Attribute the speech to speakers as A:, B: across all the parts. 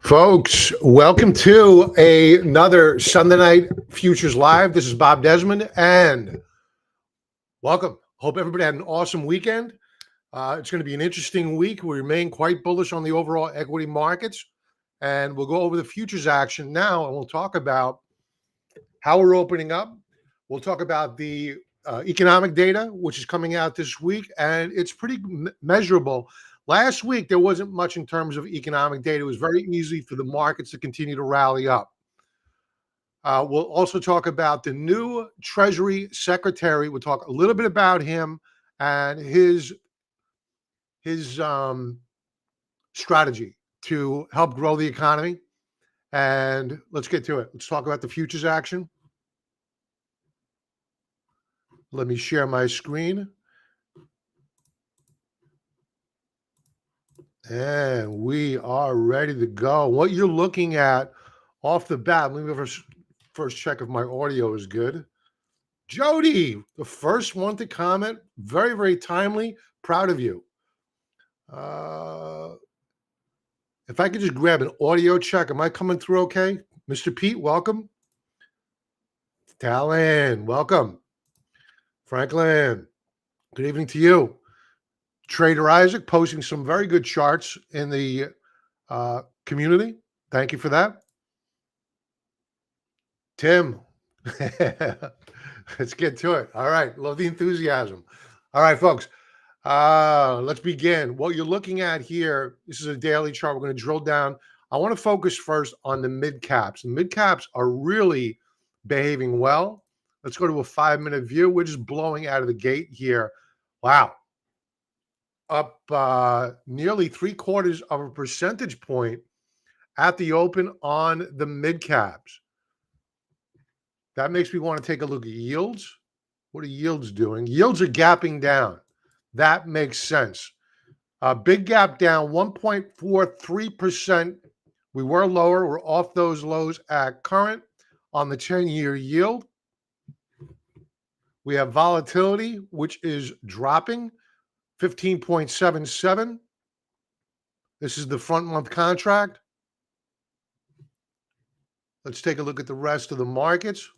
A: Folks, welcome to another Sunday Night Futures Live. This is Bob Desmond, and welcome. Hope everybody had an awesome weekend. It's going to be an interesting week. We remain quite bullish on the overall equity markets, and we'll go over the futures action now, and we'll talk about how we're opening up. We'll talk about the economic data, which is coming out this week, and it's pretty measurable. Last week, there wasn't much in terms of economic data. It was very easy for the markets to continue to rally up. We'll also talk about the new Treasury Secretary. We'll talk a little bit about him and his strategy to help grow the economy. And let's get to it. Let's talk about the futures action. Let me share my screen. And we are ready to go. What you're looking at off the bat, let me first check if my audio is good. Jody, the first one to comment. Very, very timely. Proud of you. If I could just grab an audio check. Am I coming through okay? Mr. Pete, welcome. Talon, welcome. Franklin, good evening to you. Trader Isaac posting some very good charts in the community. Thank you for that. Tim, let's get to it. All right. Love the enthusiasm. All right, folks. Let's begin. What you're looking at here, this is a daily chart. We're going to drill down. I want to focus first on the mid caps. The mid caps are really behaving well. Let's go to a 5-minute view. We're just blowing out of the gate here. Wow. Up nearly 0.75 of a percentage point at the open on the mid caps. That makes me want to take a look at yields. What are yields doing? Yields are gapping down. That makes sense. Big gap down 1.43%. We were lower. We're off those lows at current on the 10-year yield. We have volatility, which is dropping. 15.77. This is the front month contract. Let's take a look at the rest of the markets.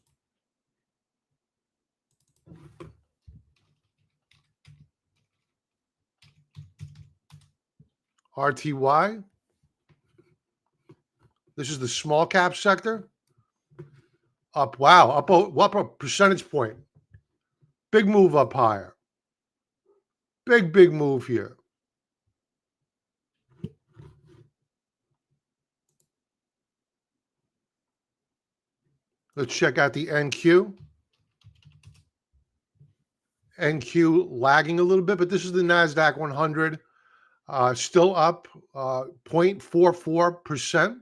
A: RTY. This is the small cap sector. Up, wow, up a percentage point. Big move up higher. Big move here. Let's check out the NQ. NQ lagging a little bit, but this is the NASDAQ 100. Still up 0.44%.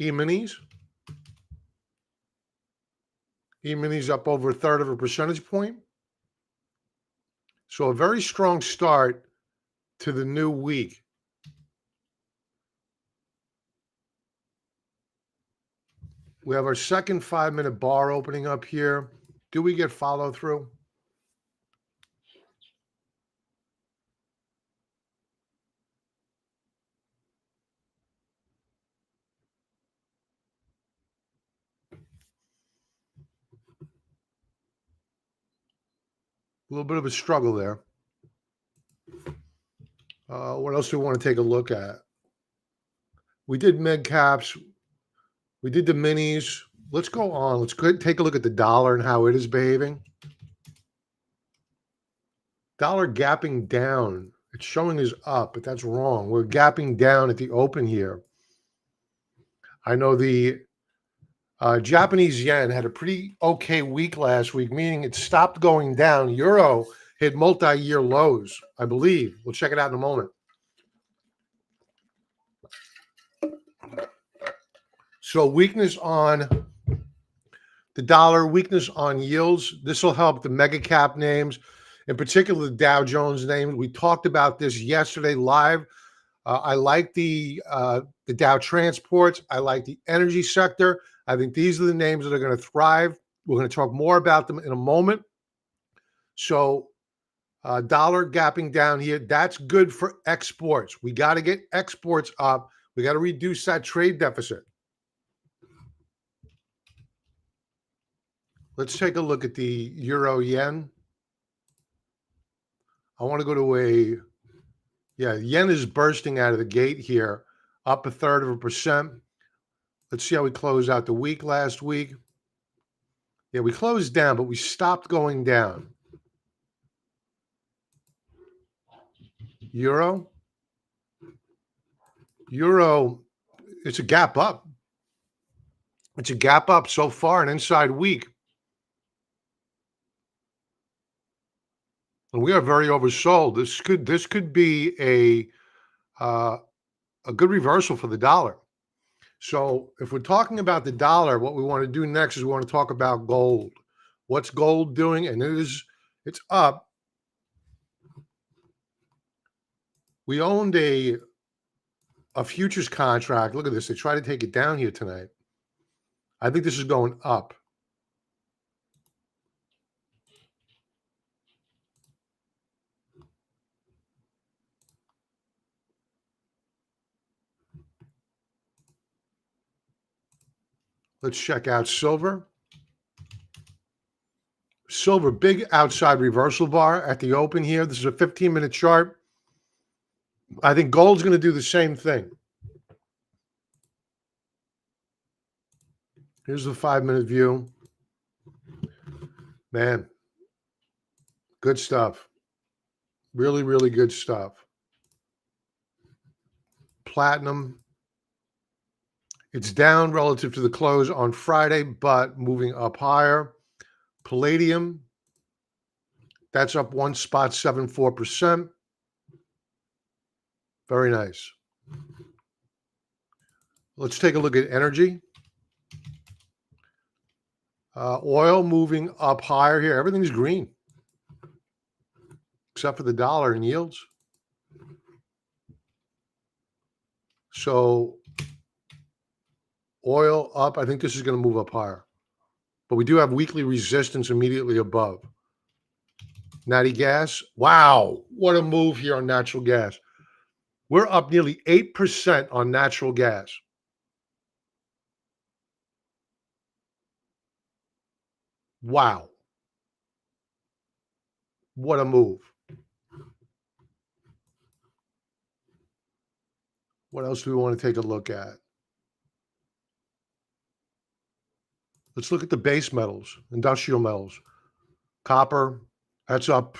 A: E-minis. E-minis up over 1/3 of a percentage point. So a very strong start to the new week. We have our second 5-minute bar opening up here. Do we get follow through? A little bit of a struggle there. What else do we want to take a look at? We did mid caps. We did the minis. Let's go on. Let's take a look at the dollar and how it is behaving. Dollar gapping down. It's showing is up, but that's wrong. We're gapping down at the open here. I know the Japanese yen had a pretty okay week last week, meaning it stopped going down. Euro hit multi-year lows, I believe. We'll check it out in a moment. So weakness on the dollar, weakness on yields. This will help the mega cap names, in particular the Dow Jones names. We talked about this yesterday live. I like the Dow transports. I like the energy sector. I think these are the names that are going to thrive We're going to talk more about them in a moment. So, dollar gapping down here. That's good for exports. We got to get exports up. We got to reduce that trade deficit. Let's take a look at the euro yen. I want to go to yen is bursting out of the gate here, up 1/3%. Let's see how we close out the week last week. Yeah, we closed down, but we stopped going down. Euro, it's a gap up. It's a gap up so far, an inside week. And we are very oversold. This could be a good reversal for the dollar. So if we're talking about the dollar, what we want to do next is we want to talk about gold. What's gold doing? And it's up. We owned a futures contract. Look at this. They try to take it down here tonight. I think this is going up. Let's check out silver. Silver, big outside reversal bar at the open here. This is a 15-minute chart. I think gold's going to do the same thing. Here's the 5-minute view. Man, good stuff. Really, really good stuff. Platinum, it's down relative to the close on Friday, but moving up higher. Palladium, that's up 1.74%. Very nice. Let's take a look at energy. Oil moving up higher here. Everything's green, except for the dollar and yields. So oil up. I think this is going to move up higher. But we do have weekly resistance immediately above. Natty gas. Wow. What a move here on natural gas. We're up nearly 8% on natural gas. Wow. What a move. What else do we want to take a look at? Let's look at the base metals, industrial metals. Copper, that's up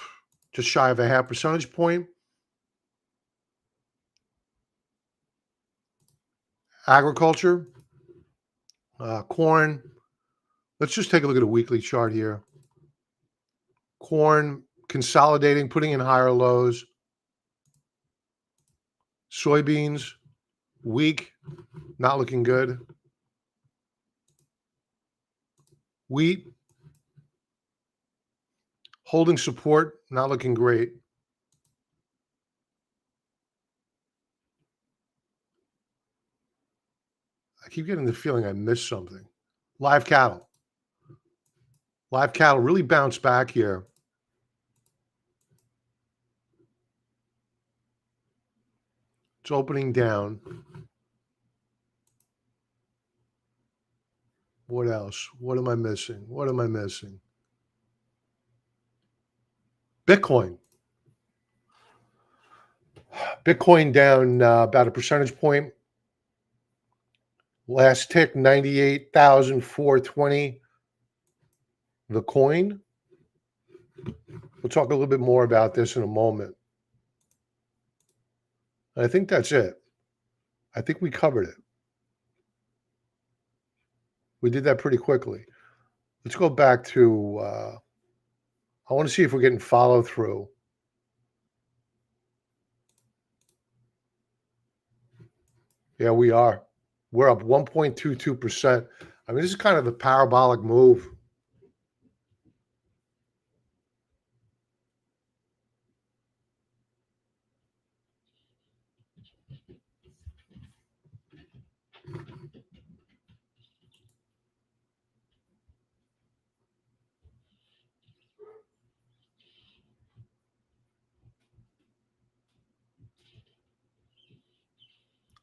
A: just shy of a 0.5 percentage point. Agriculture, corn. Let's just take a look at a weekly chart here. Corn consolidating, putting in higher lows. Soybeans, weak, not looking good. Wheat, holding support, not looking great. I keep getting the feeling I missed something. Live cattle. Live cattle really bounced back here. It's opening down. What else? What am I missing? What am I missing? Bitcoin. Bitcoin down about a percentage point. Last tick, 98,420. The coin. We'll talk a little bit more about this in a moment. I think that's it. I think we covered it. We did that pretty quickly. Let's go back to, I want to see if we're getting follow through. Yeah, we are. We're up 1.22%. I mean, this is kind of a parabolic move.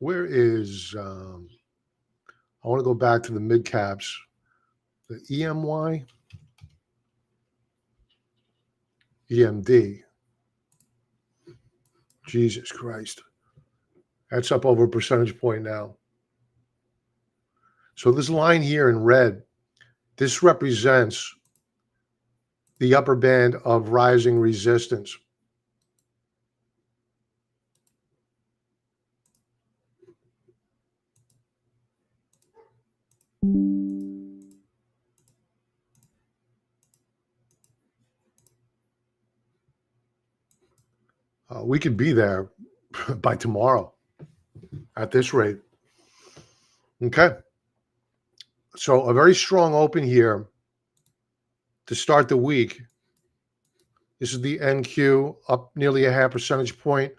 A: Where is, I want to go back to the mid caps, the EMY, EMD. Jesus Christ. That's up over a percentage point now. So this line here in red, this represents the upper band of rising resistance. We could be there by tomorrow at this rate. Okay. So a very strong open here to start the week. This is the NQ up nearly a half percentage point.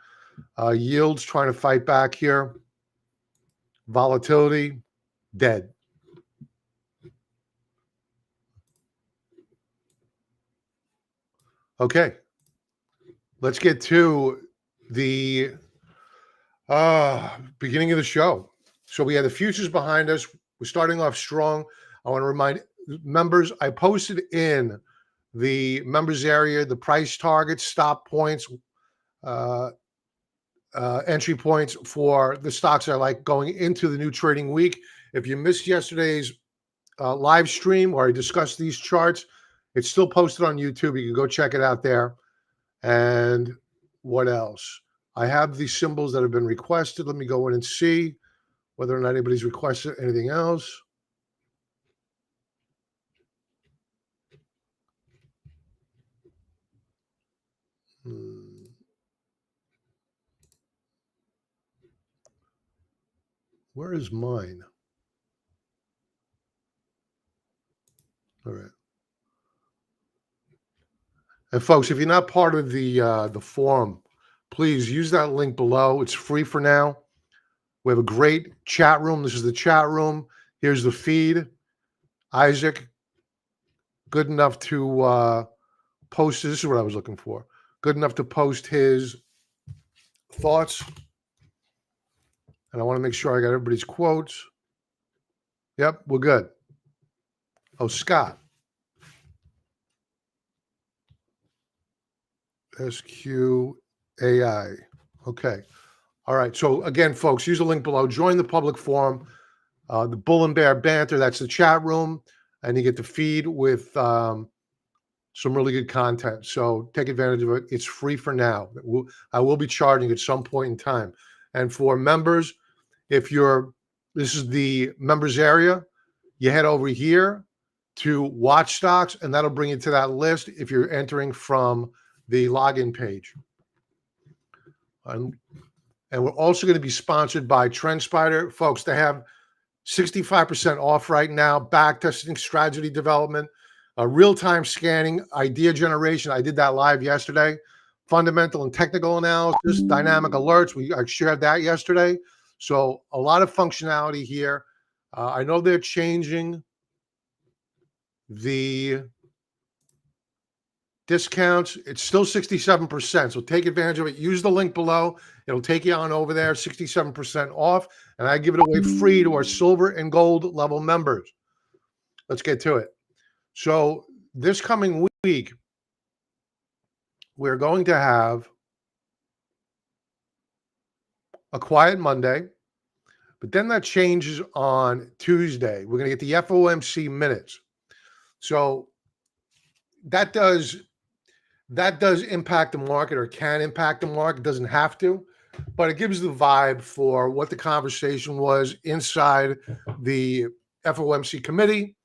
A: Yields trying to fight back here. Volatility, dead. Okay. Let's get to the beginning of the show. So we had the futures behind us. We're starting off strong. I want to remind members, I posted in the members area the price targets, stop points, entry points for the stocks I like going into the new trading week. If you missed yesterday's live stream where I discussed these charts, it's still posted on YouTube. You can go check it out there. And what else? I have these symbols that have been requested. Let me go in and see whether or not anybody's requested anything else. Where is mine? All right. And folks, if you're not part of the forum, please use that link below. It's free for now. We have a great chat room. This is the chat room. Here's the feed. Isaac, good enough to post. This is what I was looking for. Good enough to post his thoughts. And I want to make sure I got everybody's quotes. Yep, we're good. Oh, Scott. SQAI. Okay. All right. So again, folks, use the link below. Join the public forum. The Bull and Bear Banter, that's the chat room. And you get the feed with some really good content. So take advantage of it. It's free for now. I will be charging at some point in time. And for members, this is the members area, you head over here to watch stocks, and that'll bring you to that list if you're entering from the login page. And we're also going to be sponsored by TrendSpider. Folks, they have 65% off right now, back testing, strategy development, real-time scanning, idea generation. I did that live yesterday. Fundamental and technical analysis, dynamic alerts. I shared that yesterday. So a lot of functionality here. I know they're changing the discounts. It's still 67%. So take advantage of it. Use the link below. It'll take you on over there, 67% off. And I give it away free to our silver and gold level members. Let's get to it. So this coming week, we're going to have a quiet Monday, but then that changes on Tuesday. We're going to get the FOMC minutes. So that does impact the market, or can impact the market. It doesn't have to, but it gives the vibe for what the conversation was inside the FOMC committee,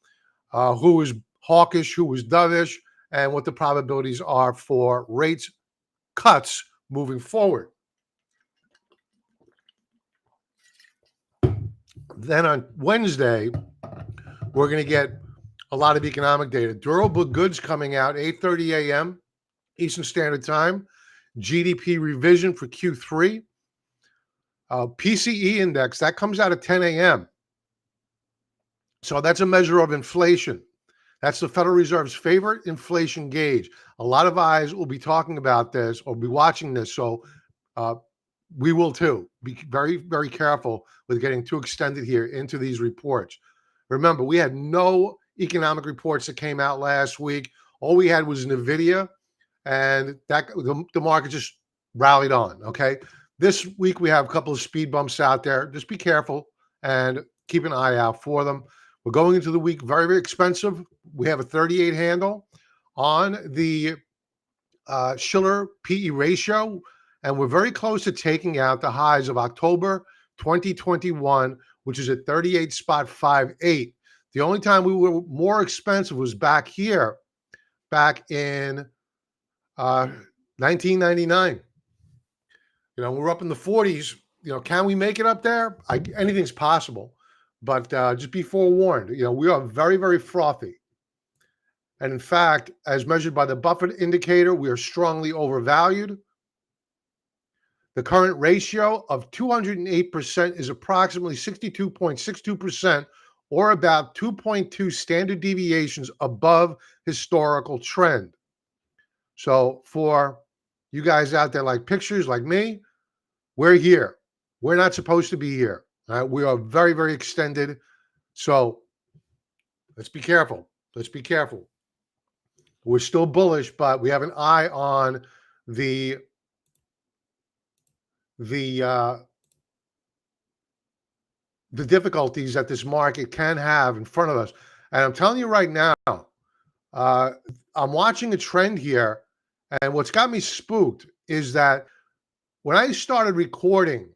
A: who was hawkish, who was dovish, and what the probabilities are for rates cuts moving forward. Then on Wednesday, we're going to get a lot of economic data. Durable goods coming out 8:30 a.m. Eastern Standard Time. GDP revision for Q3. PCE index, that comes out at 10 a.m. So that's a measure of inflation. That's the Federal Reserve's favorite inflation gauge. A lot of eyes will be talking about this or be watching this. So We will too. Be very, very careful with getting too extended here into these reports. Remember, we had no economic reports that came out last week. All we had was NVIDIA, and that the market just rallied on. Okay, this week we have a couple of speed bumps out there. Just be careful and keep an eye out for them. We're going into the week very, very expensive. We have a 38 handle on the Schiller PE ratio, and we're very close to taking out the highs of October 2021, which is at 38.58. The only time we were more expensive was back here, back in 1999. We're up in the 40s. Can we make it up there? Anything's possible, but just be forewarned. We are very, very frothy. And in fact, as measured by the Buffett indicator, we are strongly overvalued. The current ratio of 208% is approximately 62.62%, or about 2.2 standard deviations above historical trend. So for you guys out there like pictures like me, we're here. We're not supposed to be here. We are very, very extended. So let's be careful. Let's be careful. We're still bullish, but we have an eye on the difficulties that this market can have in front of us. And I'm telling you right now, I'm watching a trend here, and what's got me spooked is that when I started recording,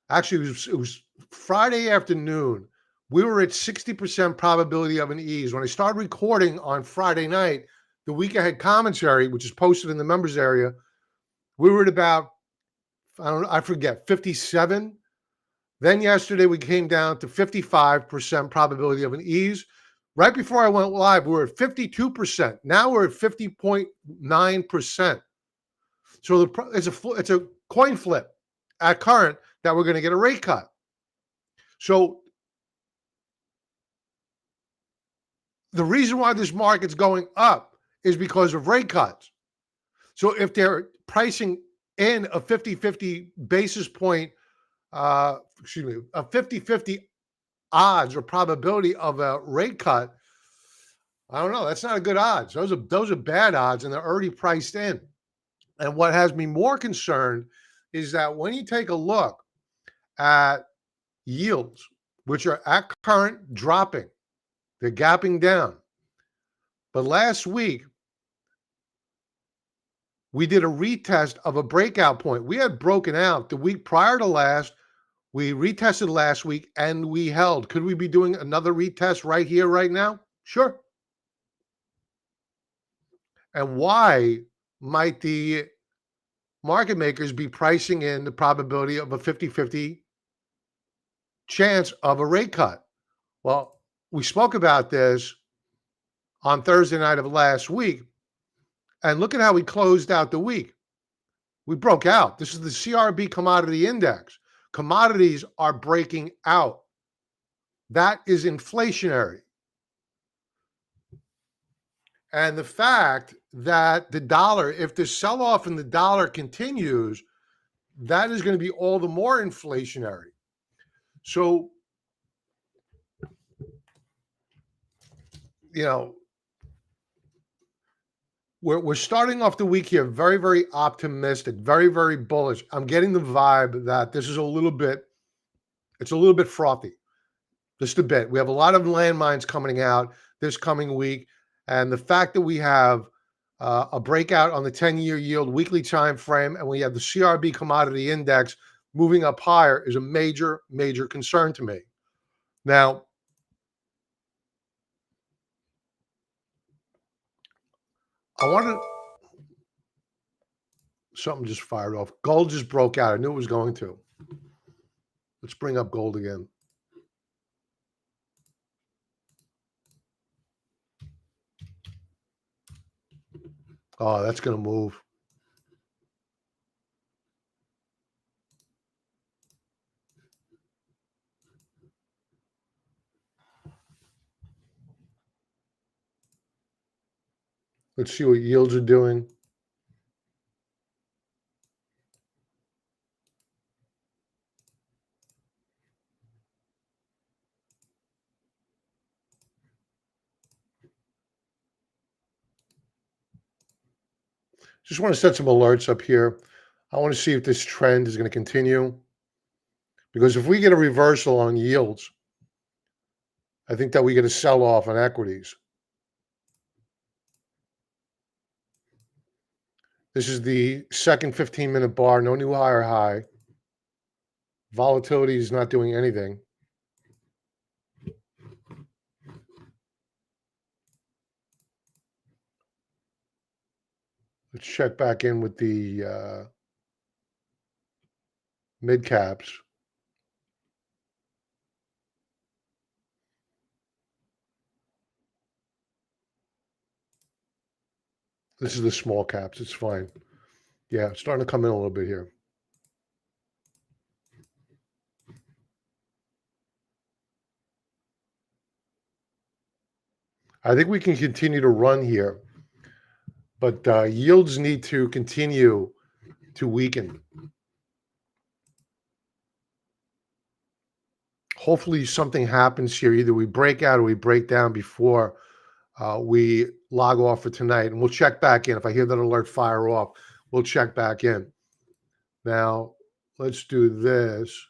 A: actually it was Friday afternoon, we were at 60% probability of an ease. When I started recording on Friday night, the week ahead commentary, which is posted in the members area, we were at about, I forget, 57. Then yesterday we came down to 55% probability of an ease. Right before I went live, we were at 52%. Now we're at 50.9%. So it's a coin flip at current that we're going to get a rate cut. So the reason why this market's going up is because of rate cuts. So if they're pricing in a 50-50 basis point, a 50-50 odds or probability of a rate cut, I don't know. That's not a good odds. Those are bad odds, and they're already priced in. And what has me more concerned is that when you take a look at yields, which are at current dropping, they're gapping down. But last week, we did a retest of a breakout point. We had broken out the week prior to last. We retested last week and we held. Could we be doing another retest right here, right now? Sure. And why might the market makers be pricing in the probability of a 50-50 chance of a rate cut? Well, we spoke about this on Thursday night of last week, and look at how we closed out the week. We broke out. This is the CRB commodity index. Commodities are breaking out. That is inflationary. And the fact that the dollar, if the sell-off in the dollar continues, that is going to be all the more inflationary. So, we're starting off the week here very, very optimistic, very, very bullish. I'm getting the vibe that this is a little bit frothy, just a bit. We have a lot of landmines coming out this coming week. And the fact that we have a breakout on the 10-year yield weekly time frame, and we have the CRB commodity index moving up higher is a major, major concern to me. Now, something just fired off. Gold just broke out. I knew it was going to. Let's bring up gold again. Oh, that's going to move. Let's see what yields are doing. Just want to set some alerts up here. I want to see if this trend is going to continue, because if we get a reversal on yields, I think that we get a sell-off on equities. This is the second 15-minute bar, no new higher high. Volatility is not doing anything. Let's check back in with the mid caps. This is the small caps. It's fine. Yeah, it's starting to come in a little bit here. I think we can continue to run here, but yields need to continue to weaken. Hopefully something happens here. Either we break out or we break down before we log off for tonight. And we'll check back in. If I hear that alert fire off, we'll check back in. Now, let's do this.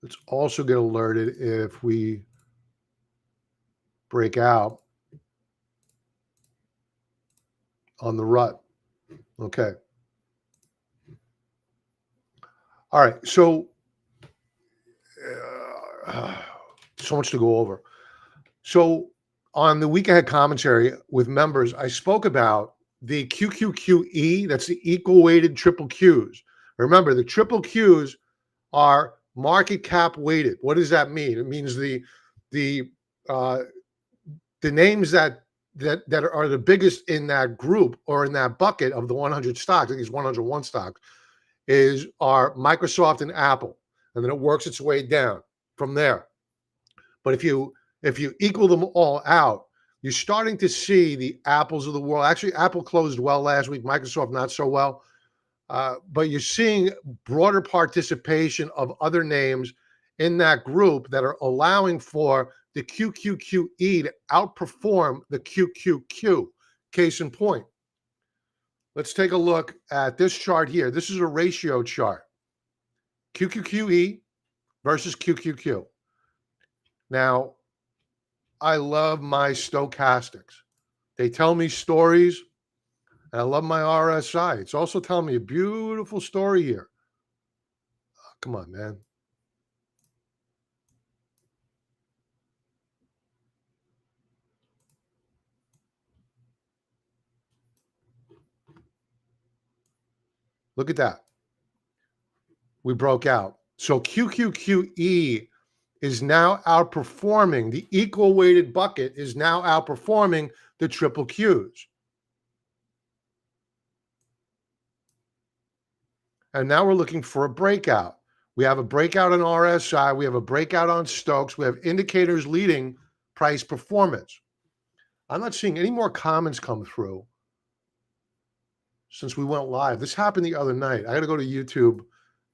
A: Let's also get alerted if we break out on the rut. Okay. All right. So, so much to go over. So, on the week ahead commentary with members, I spoke about the QQQE. That's the equal weighted triple Qs. Remember, the triple Qs are market cap weighted. What does that mean? It means the names that are the biggest in that group or in that bucket of the 100 stocks, I think it's 101 stocks, are Microsoft and Apple, and then it works its way down from there. But if you equal them all out, you're starting to see the Apples of the world. Actually, Apple closed well last week. Microsoft not so well. But you're seeing broader participation of other names in that group that are allowing for the QQQE to outperform the QQQ. Case in point. Let's take a look at this chart here. This is a ratio chart. QQQE versus QQQ. Now, I love my stochastics. They tell me stories. And I love my RSI. It's also telling me a beautiful story here. Oh, come on, man. Look at that. We broke out. So QQQE is now outperforming. The equal weighted bucket is now outperforming the triple Qs. And now we're looking for a breakout. We have a breakout on RSI. We have a breakout on Stokes. We have indicators leading price performance. I'm not seeing any more comments come through since we went live. This happened the other night. I got to go to YouTube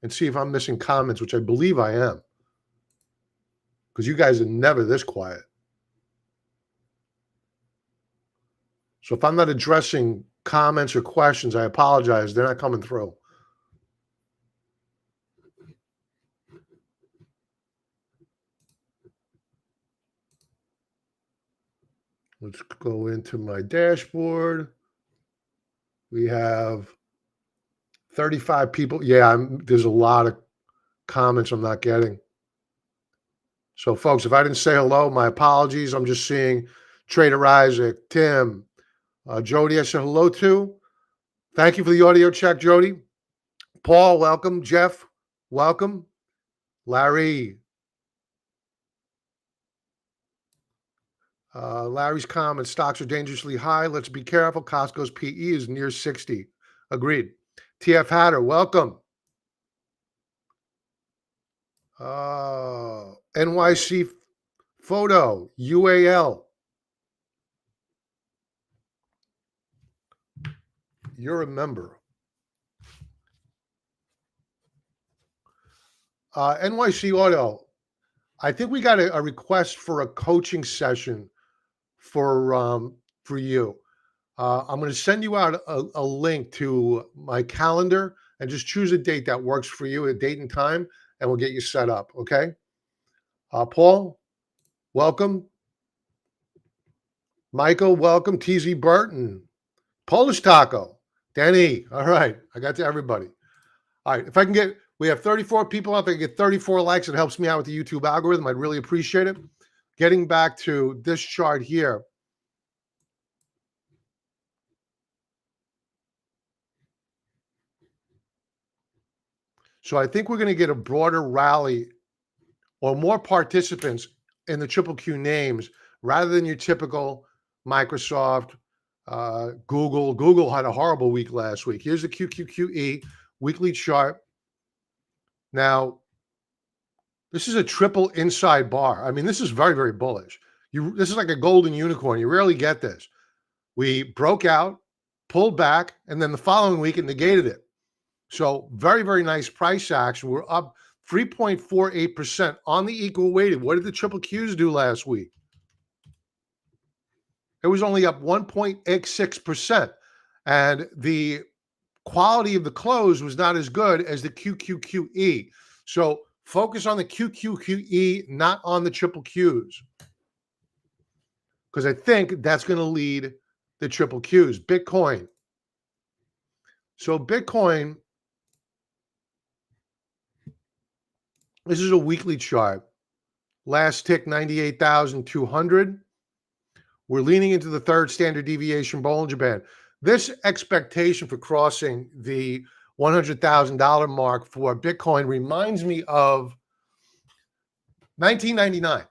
A: and see if I'm missing comments, which I believe I am, because you guys are never this quiet. So if I'm not addressing comments or questions, I apologize. They're not coming through. Let's go into my dashboard. We have 35 people. Yeah, there's a lot of comments I'm not getting. So, folks, if I didn't say hello, my apologies. I'm just seeing Trader Isaac, Tim, Jody, I said hello to. Thank you for the audio check, Jody. Paul, welcome. Jeff, welcome. Larry. Larry's comment, stocks are dangerously high. Let's be careful. Costco's PE is near 60. Agreed. TF Hatter, welcome. NYC Photo, UAL. You're a member. NYC Auto, I think we got a request for a coaching session for you. I'm going to send you out a link to my calendar and just choose a date that works for you, a date and time, and we'll get you set up. Okay. Paul, welcome. Michael, welcome. TZ Burton, Polish Taco, Danny. All right. I got to everybody. All right. If I can get, we have 34 people out there, get 34 likes. It helps me out with the YouTube algorithm. I'd really appreciate it. Getting back to this chart here. So I think we're going to get a broader rally or more participants in the triple Q names rather than your typical Microsoft, Google. Google had a horrible week last week. Here's the QQQE weekly chart. Now, this is a triple inside bar. I mean, this is very, very bullish. This is like a golden unicorn. You rarely get this. We broke out, pulled back, and then the following week it negated it. So very, very nice price action. We're up 3.48% on the equal weighted. What did the triple Qs do last week? It was only up 1.86%. And the quality of the close was not as good as the QQQE. So focus on the QQQE, not on the triple Qs. Because I think that's going to lead the triple Qs. Bitcoin. So Bitcoin, this is a weekly chart. Last tick, 98,200. We're leaning into the third standard deviation Bollinger Band. This expectation for crossing the $100,000 mark for Bitcoin reminds me of 1999.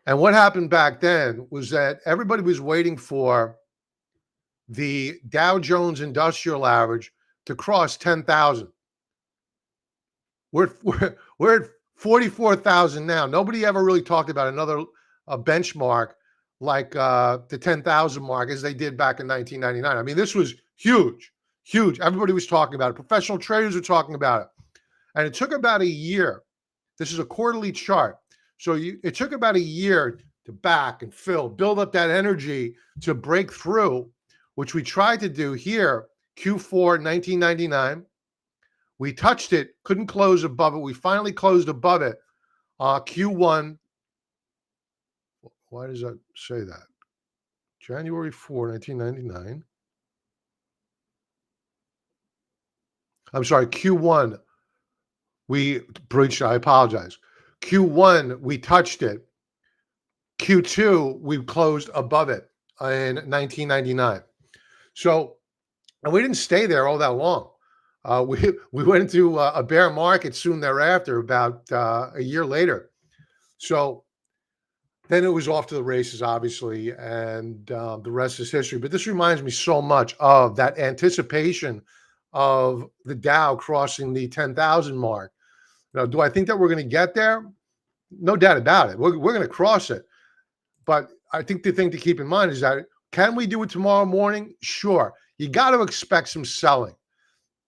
A: And what happened back then was that everybody was waiting for the Dow Jones Industrial Average to cross 10,000. We're at 44,000 now. Nobody ever really talked about another benchmark like the 10,000 mark as they did back in 1999. I mean, this was huge, huge. Everybody was talking about it. Professional traders were talking about it. And it took about a year. This is a quarterly chart. So it took about a year to back and build up that energy to break through, which we tried to do here, Q4 1999. We touched it, couldn't close above it. We finally closed above it. Q1. Why does that say that? January 4, 1999. I'm sorry, Q1. We breached, I apologize. Q1, we touched it. Q2, we closed above it in 1999. So, and we didn't stay there all that long. We went into a bear market soon thereafter, about a year later. So then it was off to the races, obviously, and the rest is history. But this reminds me so much of that anticipation of the Dow crossing the 10,000 mark. Now, do I think that we're going to get there? No doubt about it. We're going to cross it. But I think the thing to keep in mind is that, can we do it tomorrow morning? Sure. You got to expect some selling.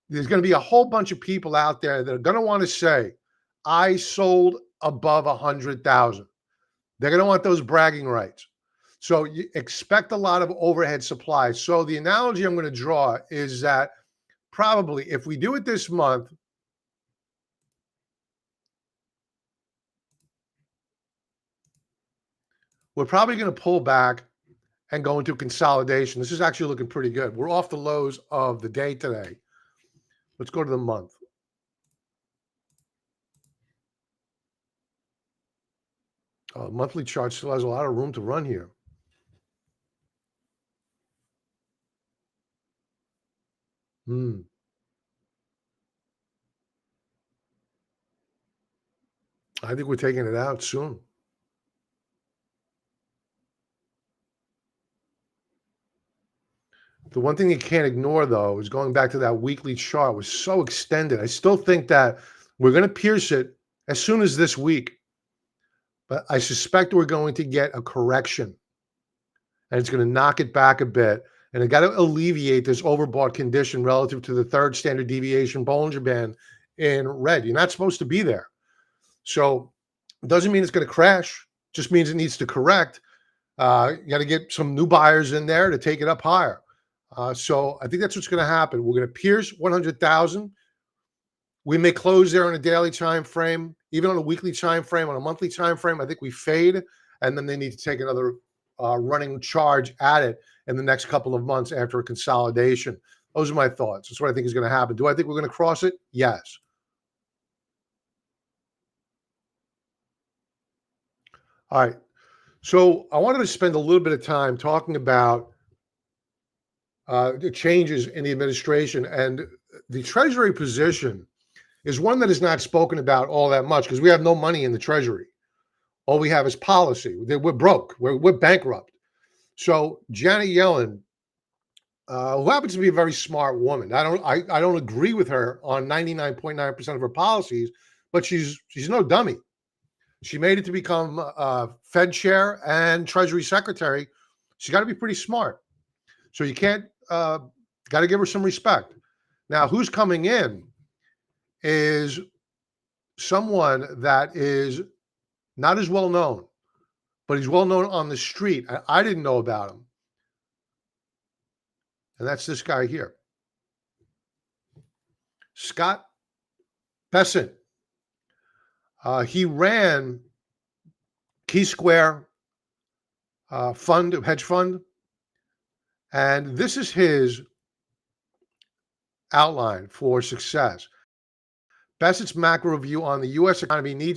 A: There's going to be a whole bunch of people out there that are going to want to say, I sold above 100,000. They're going to want those bragging rights. So you expect a lot of overhead supply. So the analogy I'm going to draw is that probably if we do it this month, we're probably going to pull back and go into consolidation. This is actually looking pretty good. We're off the lows of the day today. Let's go to the month. Monthly chart still has a lot of room to run here. I think we're taking it out soon. The one thing you can't ignore, though, is going back to that weekly chart was so extended. I still think that we're going to pierce it as soon as this week. But I suspect we're going to get a correction. And it's going to knock it back a bit. And it got to alleviate this overbought condition relative to the third standard deviation Bollinger Band in red. You're not supposed to be there. So it doesn't mean it's going to crash. It just means it needs to correct. You got to get some new buyers in there to take it up higher. So I think that's what's going to happen. We're going to pierce 100,000. We may close there on a daily time frame, even on a weekly time frame, on a monthly time frame. I think we fade, and then they need to take another running charge at it in the next couple of months after a consolidation. Those are my thoughts. That's what I think is going to happen. Do I think we're going to cross it? Yes. All right. So I wanted to spend a little bit of time talking about the changes in the administration, and the Treasury position is one that is not spoken about all that much because we have no money in the Treasury. All we have is policy. We're broke. We're bankrupt. So Janet Yellen, who happens to be a very smart woman, I don't agree with her on 99.9% of her policies, but she's no dummy. She made it to become Fed chair and Treasury secretary. She's got to be pretty smart. So you can't, got to give her some respect. Now, who's coming in is someone that is not as well known, but he's well known on the street. I didn't know about him. And that's this guy here, Scott Bessent. He ran Key Square hedge fund. And this is his outline for success. Bessett's macro view on the U.S. economy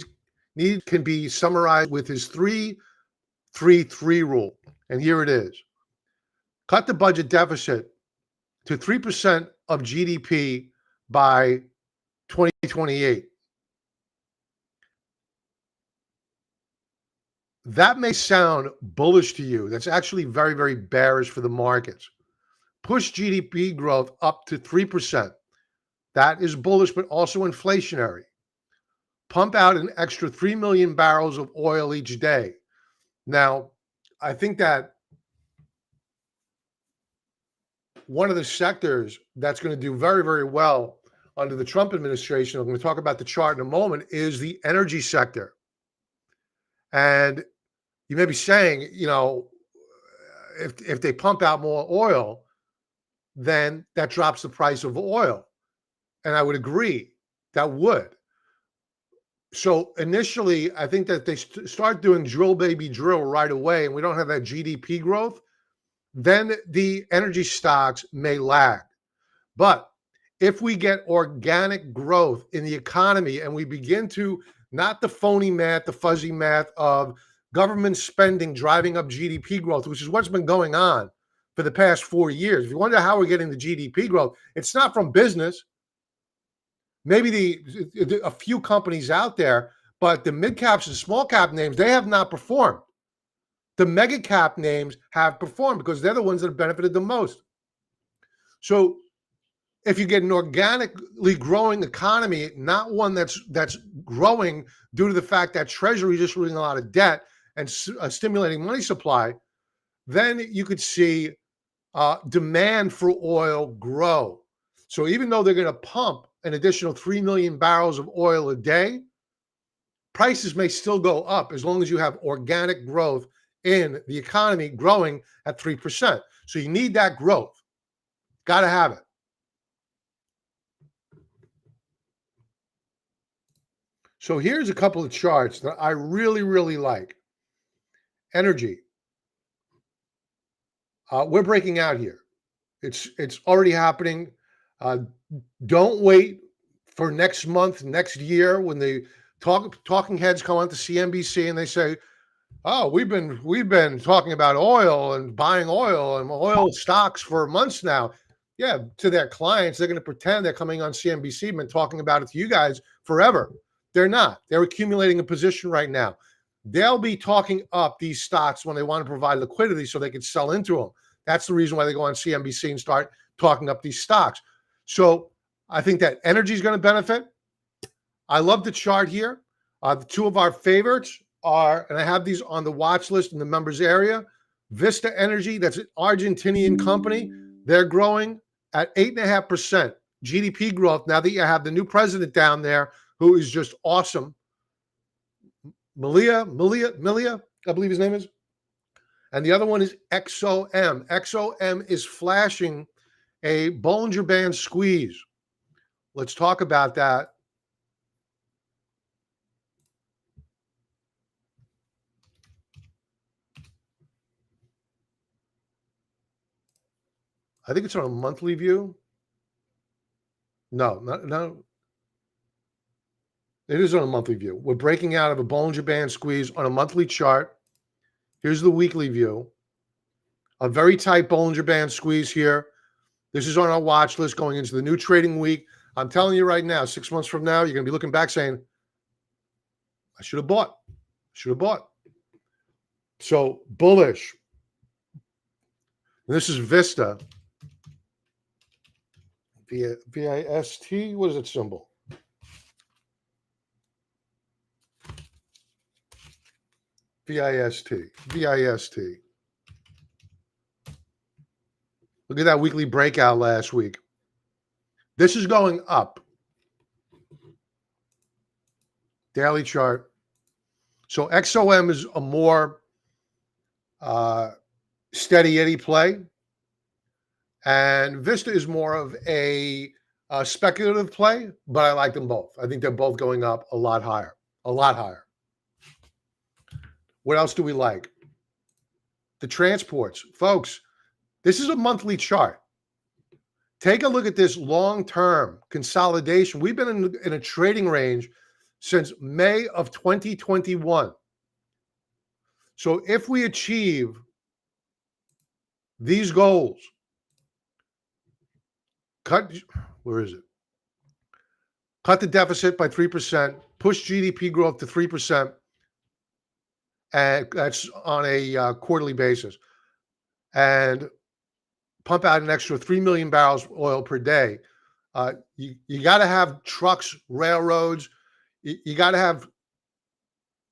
A: can be summarized with his 3-3-3 rule. And here it is. Cut the budget deficit to 3% of GDP by 2028. That may sound bullish to you. That's actually very, very bearish for the markets. Push GDP growth up to 3%. That is bullish, but also inflationary. Pump out an extra 3 million barrels of oil each day. Now, I think that one of the sectors that's going to do very, very well under the Trump administration, I'm going to talk about the chart in a moment, is the energy sector. And you may be saying, if they pump out more oil, then that drops the price of oil. And I would agree, that would. So initially, I think that they start doing drill, baby, drill right away, and we don't have that GDP growth, then the energy stocks may lag. But if we get organic growth in the economy and we begin to, not the phony math, the fuzzy math of government spending driving up GDP growth, which is what's been going on for the past 4 years. If you wonder how we're getting the GDP growth, it's not from business. Maybe a few companies out there, but the mid caps and small cap names, they have not performed. The mega cap names have performed because they're the ones that have benefited the most. So if you get an organically growing economy, not one that's growing due to the fact that Treasury is issuing a lot of debt and stimulating money supply, then you could see demand for oil grow. So even though they're going to pump an additional 3 million barrels of oil a day, prices may still go up as long as you have organic growth in the economy growing at 3%. So you need that growth. Got to have it. So here's a couple of charts that I really, really like. Energy. We're breaking out here. It's already happening. Don't wait for next month, next year when the talking heads come on to CNBC and they say, "Oh, we've been talking about oil and buying oil and oil stocks for months now." Yeah, to their clients, they're going to pretend they're coming on CNBC and been talking about it to you guys forever. They're not. They're accumulating a position right now. They'll be talking up these stocks when they want to provide liquidity so they can sell into them. That's the reason why they go on CNBC and start talking up these stocks. So I think that energy is going to benefit. I love the chart here. The two of our favorites are, and I have these on the watch list in the members area, Vista Energy, that's an Argentinian company. They're growing at 8.5% GDP growth. Now that you have the new president down there who is just awesome. Milia, I believe his name is. And the other one is XOM. XOM is flashing a Bollinger Band squeeze. Let's talk about that. I think it's on a monthly view. No. It is on a monthly view. We're breaking out of a Bollinger Band squeeze on a monthly chart. Here's the weekly view. A very tight Bollinger Band squeeze here. This is on our watch list going into the new trading week. I'm telling you right now, 6 months from now, you're going to be looking back saying, I should have bought. So bullish. And this is Vista. V-I-S-T. What is its symbol? V-I-S-T. V-I-S-T. Look at that weekly breakout last week. This is going up. Daily chart. So XOM is a more steady Eddie play. And Vista is more of a speculative play, but I like them both. I think they're both going up a lot higher. What else do we like? The transports. Folks, this is a monthly chart. Take a look at this long-term consolidation. We've been in a trading range since May of 2021. So if we achieve these goals, cut the deficit by 3%, push GDP growth to 3%, and that's on a quarterly basis, and pump out an extra 3 million barrels of oil per day. You got to have trucks, railroads. You got to have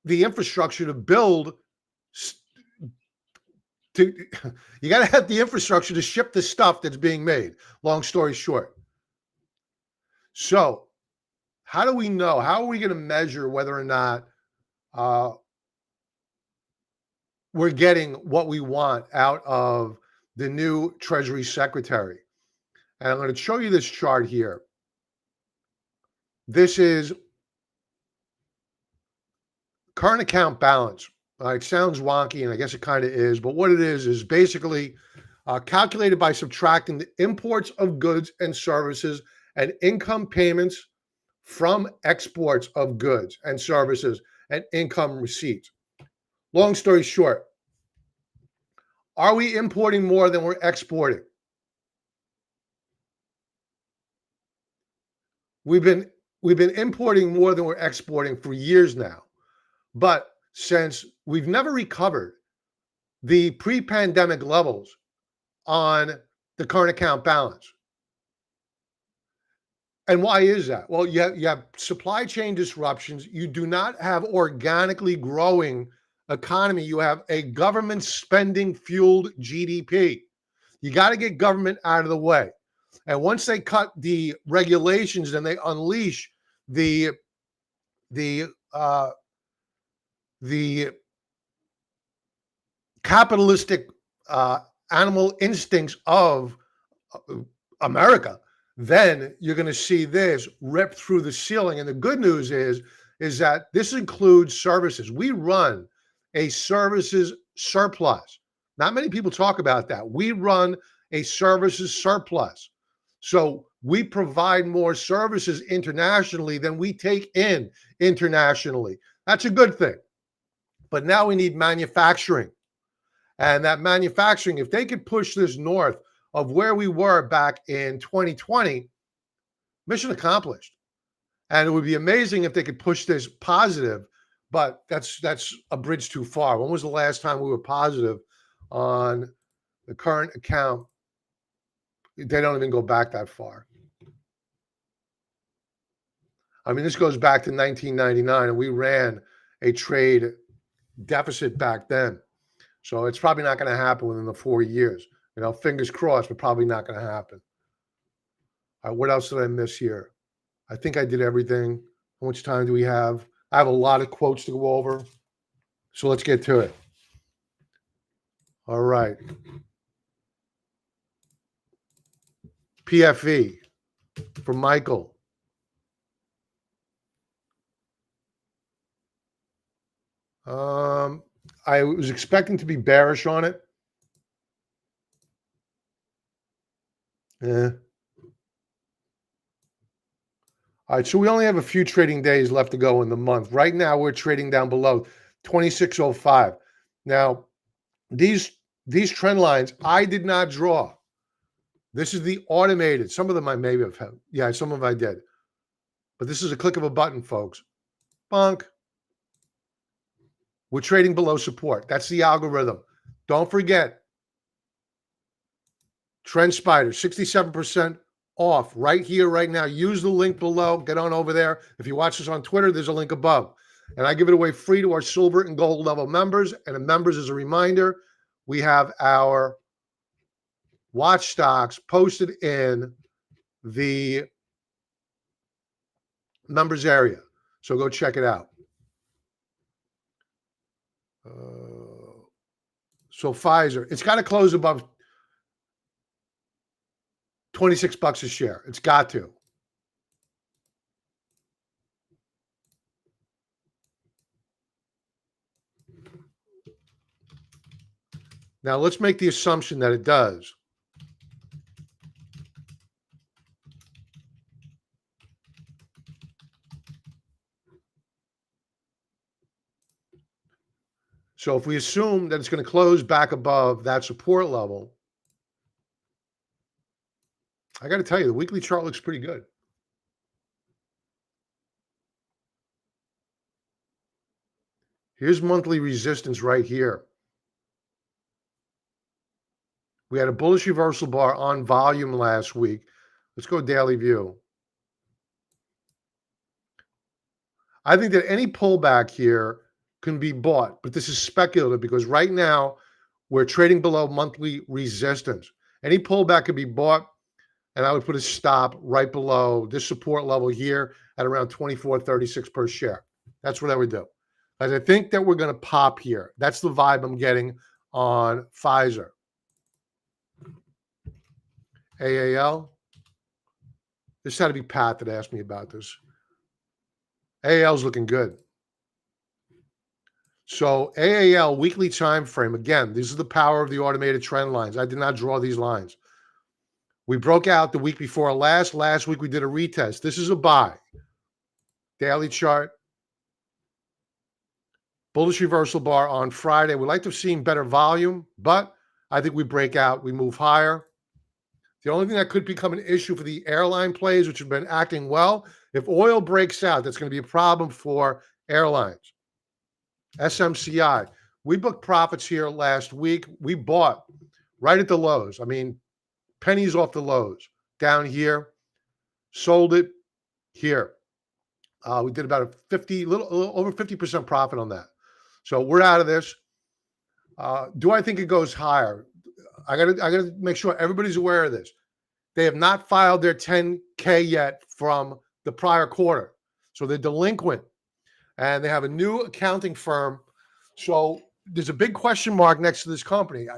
A: the infrastructure to build. You got to have the infrastructure to ship the stuff that's being made. Long story short. So, how do we know? How are we going to measure whether or not we're getting what we want out of the new Treasury Secretary? And I'm going to show you this chart here. This is current account balance. It sounds wonky, and I guess it kind of is, but what it is basically calculated by subtracting the imports of goods and services and income payments from exports of goods and services and income receipts. Long story short, are we importing more than we're exporting? We've been importing more than we're exporting for years now. But since we've never recovered the pre-pandemic levels on the current account balance. And why is that? Well, you have supply chain disruptions. You do not have organically growing economy. You have a government spending fueled GDP. You got to get government out of the way. And once they cut the regulations and they unleash the capitalistic animal instincts of America, then you're going to see this rip through the ceiling. And the good news is that this includes services. We run a services surplus. Not many people talk about that. We run a services surplus. So we provide more services internationally than we take in internationally. That's a good thing. But now we need manufacturing. And that manufacturing, if they could push this north of where we were back in 2020, mission accomplished. And it would be amazing if they could push this positive, but that's a bridge too far. When was the last time we were positive on the current account? They don't even go back that far. I mean, this goes back to 1999, and we ran a trade deficit back then. So it's probably not going to happen within the 4 years. You know, fingers crossed, but probably not going to happen. All right, what else did I miss here? I think I did everything. How much time do we have? I have a lot of quotes to go over. So let's get to it. All right. PFE from Michael. I was expecting to be bearish on it. Yeah. All right, so we only have a few trading days left to go in the month. Right now, we're trading down below 2605. Now, these trend lines I did not draw. This is the automated. Some of them I maybe have had. Yeah, some of them I did. But this is a click of a button, folks. Bonk. We're trading below support. That's the algorithm. Don't forget, TrendSpider, 67% off right here, right now. Use the link below. Get on over there. If you watch this on Twitter, there's a link above. And I give it away free to our silver and gold level members. And the members, as a reminder, we have our watch stocks posted in the members area. So go check it out. So Pfizer, it's got to close above 26 bucks a share. It's got to. Now let's make the assumption that it does. So if we assume that it's going to close back above that support level, I got to tell you, the weekly chart looks pretty good. Here's monthly resistance right here. We had a bullish reversal bar on volume last week. Let's go daily view. I think that any pullback here can be bought, but this is speculative because right now we're trading below monthly resistance. Any pullback can be bought, and I would put a stop right below this support level here at around 24.36 per share. That's what I would do. As I think that we're going to pop here. That's the vibe I'm getting on Pfizer. AAL. This had to be Pat that asked me about this. AAL's looking good. So AAL weekly time frame, again, this is the power of the automated trend lines. I did not draw these lines. We broke out the week before last. Last week we did a retest. This is a buy. Daily chart. Bullish reversal bar on Friday. We'd like to have seen better volume, but I think we break out. We move higher. The only thing that could become an issue for the airline plays, which have been acting well, if oil breaks out, that's going to be a problem for airlines. SMCI. We booked profits here last week. We bought right at the lows. I mean, pennies off the lows. Down here. Sold it here. We did about a little over 50% profit on that. So we're out of this. Do I think it goes higher? I gotta make sure everybody's aware of this. They have not filed their 10K yet from the prior quarter. So they're delinquent. And they have a new accounting firm. So there's a big question mark next to this company.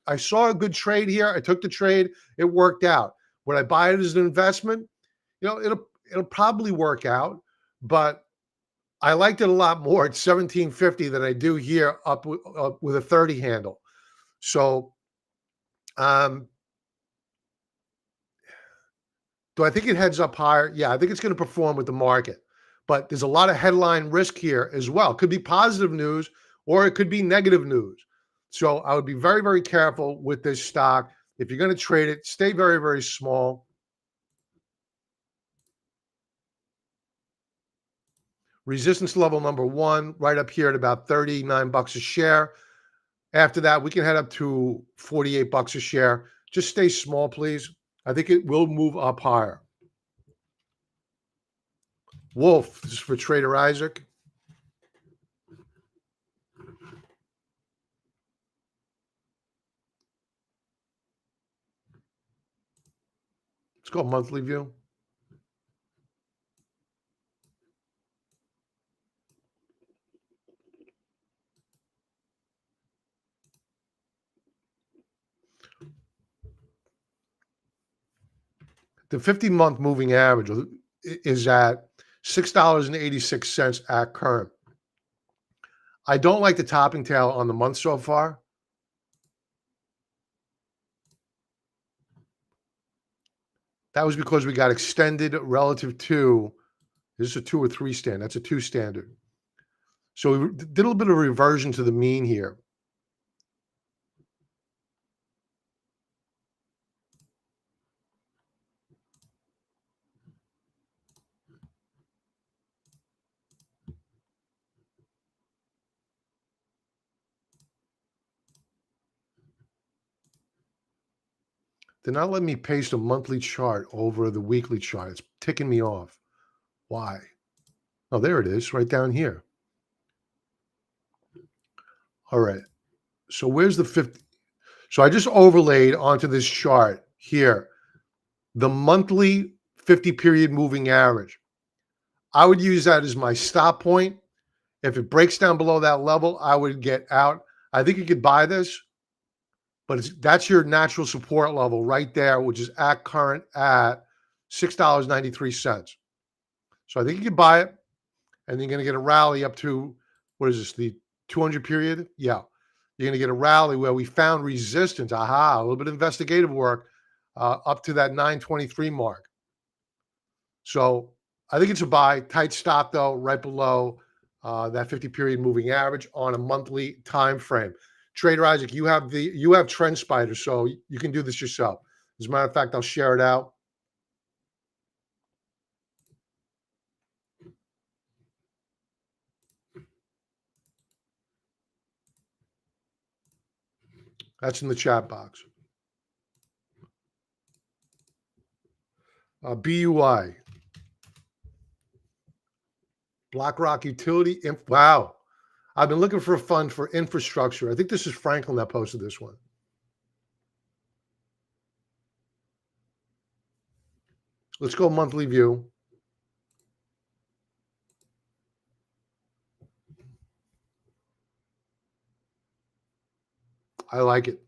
A: I saw a good trade here. I took the trade. It worked out. Would I buy it as an investment? It'll probably work out, but I liked it a lot more at 1750 than I do here up with a 30 handle. So, do I think it heads up higher? Yeah, I think it's going to perform with the market, but there's a lot of headline risk here as well. It could be positive news or it could be negative news. So I would be very, very careful with this stock. If you're going to trade it, stay very, very small. Resistance level number one, right up here at about 39 bucks a share. After that, we can head up to 48 bucks a share. Just stay small, please. I think it will move up higher. Wolf, this is for Trader Isaac. Let's go monthly view. The 50-month moving average is at $6.86 at current. I don't like the topping tail on the month so far. That was because we got extended relative to, this is a 2 or 3 stand. That's a 2 standard. So we did a little bit of reversion to the mean here. They're not letting me paste a monthly chart over the weekly chart. It's ticking me off. Why? Oh, there it is, right down here. All right. So where's the 50? So I just overlaid onto this chart here the monthly 50-period moving average. I would use that as my stop point. If it breaks down below that level, I would get out. I think you could buy this, but that's your natural support level right there, which is at current at $6.93. So I think you could buy it, and you're going to get a rally up to, what is this, the 200 period? Yeah. You're going to get a rally where we found resistance. Aha, a little bit of investigative work up to that 923 mark. So I think it's a buy. Tight stop, though, right below that 50-period moving average on a monthly time frame. Trader Isaac, you have TrendSpider, so you can do this yourself. As a matter of fact, I'll share it out. That's in the chat box. BUI. BlackRock Utility. Wow. I've been looking for a fund for infrastructure. I think this is Franklin that posted this one. Let's go monthly view. I like it.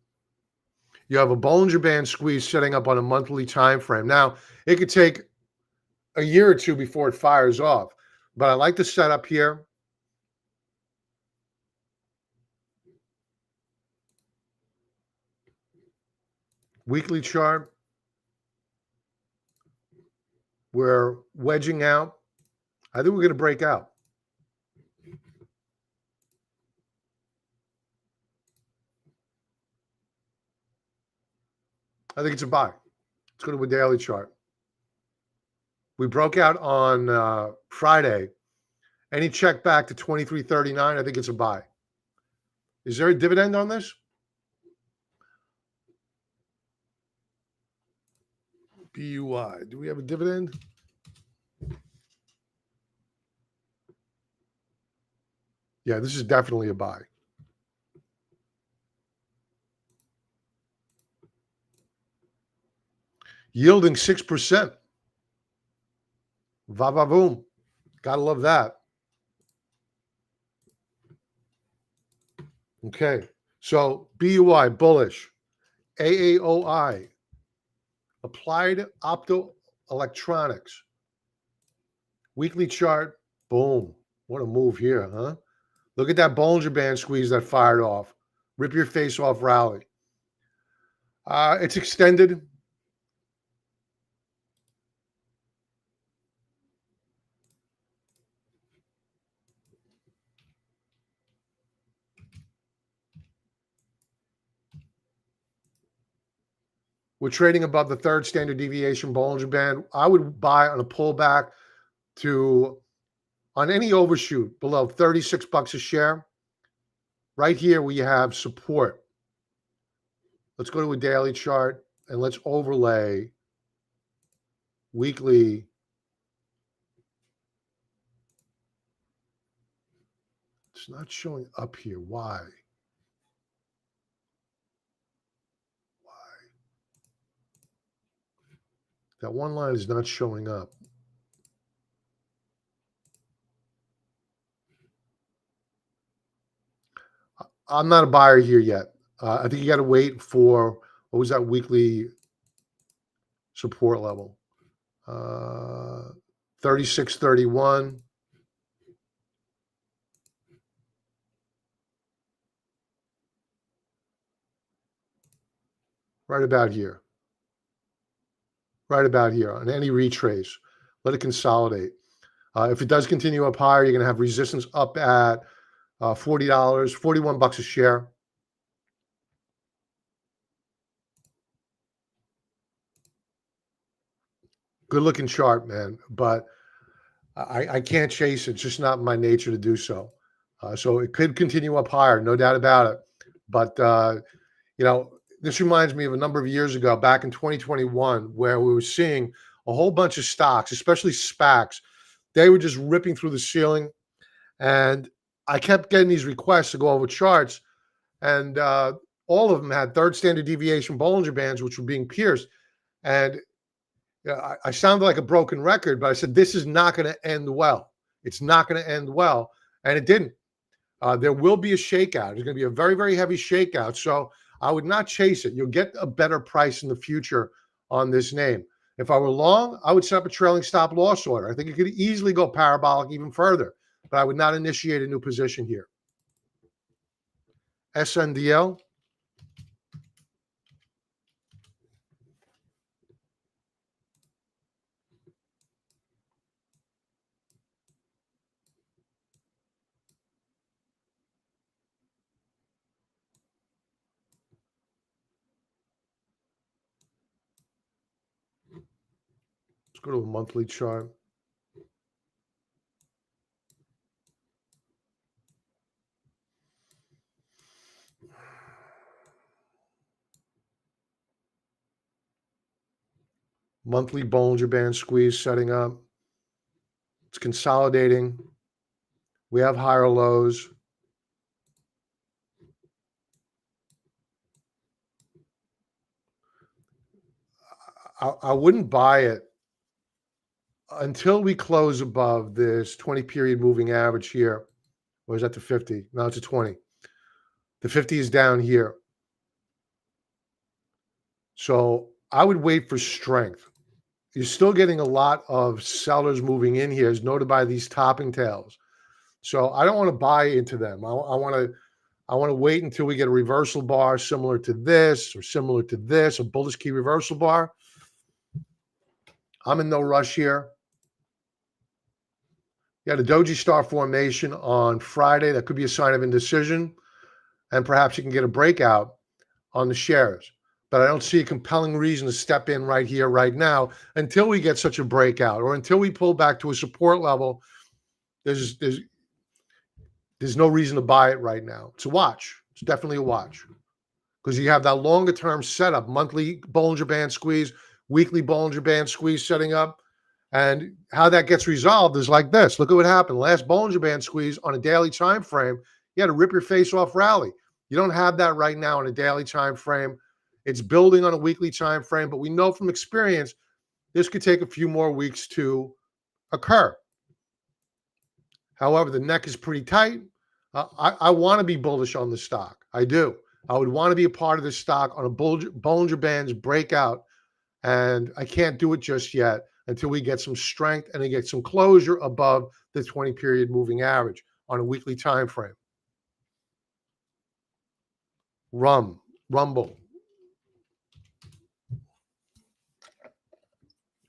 A: You have a Bollinger Band squeeze setting up on a monthly time frame. Now, it could take a year or two before it fires off, but I like the setup here. Weekly chart. We're wedging out. I think we're going to break out. I think it's a buy. Let's go to a daily chart. We broke out on Friday. Any check back to 23.39, I think it's a buy. Is there a dividend on this? BUI. Do we have a dividend? Yeah, this is definitely a buy. Yielding 6%. Va-va-boom. Gotta love that. Okay. So BUI, bullish. AAOI, Applied Optoelectronics. Weekly chart, boom. What a move here, huh? Look at that Bollinger Band squeeze that fired off. Rip your face off rally. It's extended. We're trading above the third standard deviation Bollinger Band. I would buy on a pullback to, on any overshoot below 36 bucks a share. Right here we have support. Let's go to a daily chart and let's overlay weekly. It's not showing up here. Why? That one line is not showing up. I'm not a buyer here yet. I think you got to wait for, what was that weekly support level? 36.31. Right about here. Right about here on any retrace. Let it consolidate. If it does continue up higher, you're going to have resistance up at $40, 41 bucks a share. Good looking chart, man, but I can't chase it. It's just not my nature to do so. So it could continue up higher, no doubt about it. But, this reminds me of a number of years ago, back in 2021, where we were seeing a whole bunch of stocks, especially SPACs. They were just ripping through the ceiling. And I kept getting these requests to go over charts. And all of them had third standard deviation Bollinger Bands, which were being pierced. And I sounded like a broken record, but I said, this is not going to end well. It's not going to end well. And it didn't. There will be a shakeout. There's going to be a very, very heavy shakeout. So I would not chase it. You'll get a better price in the future on this name. If I were long, I would set up a trailing stop loss order. I think it could easily go parabolic even further, but I would not initiate a new position here. SNDL. Let's go to a monthly chart. Monthly Bollinger Band squeeze setting up. It's consolidating. We have higher lows. I wouldn't buy it until we close above this 20-period moving average here. Or is that the 50? No, it's a 20. The 50 is down here. So I would wait for strength. You're still getting a lot of sellers moving in here, as noted by these topping tails. So I don't want to buy into them. I want to wait until we get a reversal bar similar to this or similar to this, a bullish key reversal bar. I'm in no rush here. You had a doji star formation on Friday. That could be a sign of indecision, and perhaps you can get a breakout on the shares. But I don't see a compelling reason to step in right here, right now, until we get such a breakout or until we pull back to a support level. There's no reason to buy it right now. It's a watch. It's definitely a watch because you have that longer term setup, monthly Bollinger Band squeeze, weekly Bollinger Band squeeze setting up. And how that gets resolved is like this. Look at what happened. Last Bollinger Band squeeze on a daily time frame, you had to rip your face off rally. You don't have that right now on a daily time frame. It's building on a weekly time frame, but we know from experience this could take a few more weeks to occur. However, the neck is pretty tight. I want to be bullish on the stock. I do. I would want to be a part of this stock on a Bollinger Bands breakout, and I can't do it just yet until we get some strength and we get some closure above the 20-period moving average on a weekly time frame. Rumble.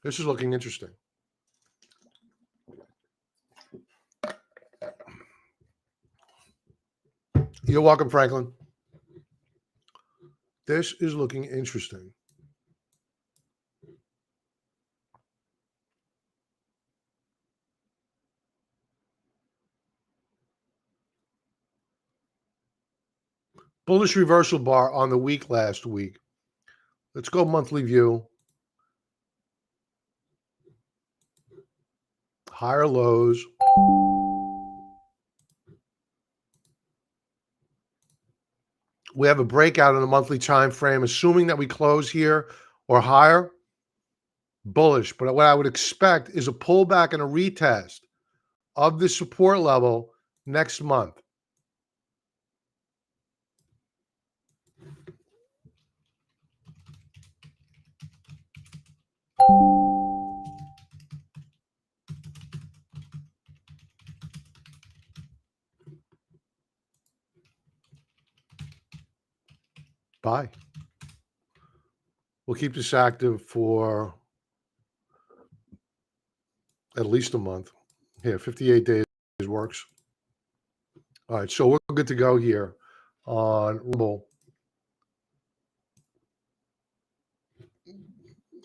A: This is looking interesting. You're welcome, Franklin. This is looking interesting. Bullish reversal bar on the week last week. Let's go monthly view. Higher lows. We have a breakout in the monthly time frame, assuming that we close here or higher, bullish. But what I would expect is a pullback and a retest of the support level next month. Buy. We'll keep this active for at least a month. Here, 58 days works. All right, so we're good to go here on Rumble.